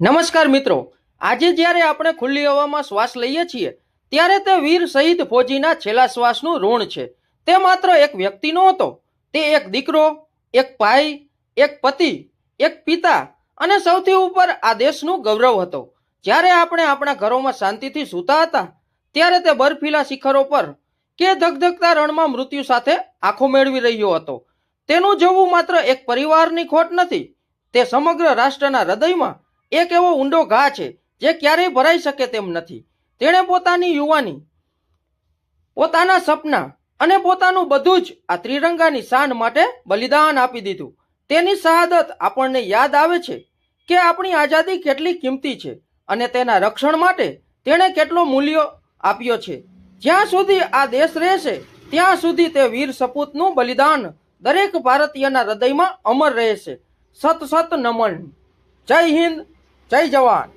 નમસ્કાર મિત્રો, આજે જ્યારે આપણે ખુલ્લી હવામાં શ્વાસ લઈએ છીએ ત્યારે તે વીર શહીદ ફૌજીના છેલ્લા શ્વાસનું ઋણ છે. તે માત્ર એક વ્યક્તિ નહોતો, તે એક દીકરો, એક ભાઈ, એક પતિ, એક પિતા અને સૌથી ઉપર આ દેશનું ગૌરવ હતો. જ્યારે આપણે આપણા ઘરોમાં શાંતિથી સૂતા હતા ત્યારે તે બર્ફીલા શિખરો પર કે ધગધગતા રણમાં મૃત્યુ સાથે આંખો મેળવી રહ્યો હતો. તેનું જવું માત્ર એક પરિવારની ખોટ નથી, તે સમગ્ર રાષ્ટ્રના હૃદયમાં એક એવો ઊંડો ઘા છે જે ક્યારેય ભરાઈ શકે તેમ નથી. તેણે પોતાની યુવાની, પોતાના સપના અને પોતાનું બધું જ આ ત્રિરંગાની શાન માટે બલિદાન આપી દીધું. તેની શહાદત આપણને યાદ આવે છે કે આપણી આઝાદી કેટલી કિંમતી છે અને તેના રક્ષણ માટે તેણે કેટલો મૂલ્ય આપ્યો છે. જ્યાં સુધી આ દેશ રહેશે ત્યાં સુધી તે વીર સપૂતનું બલિદાન દરેક ભારતીયના હૃદયમાં અમર રહેશે. સત સત નમન. જય હિન્દ, જય જવાન.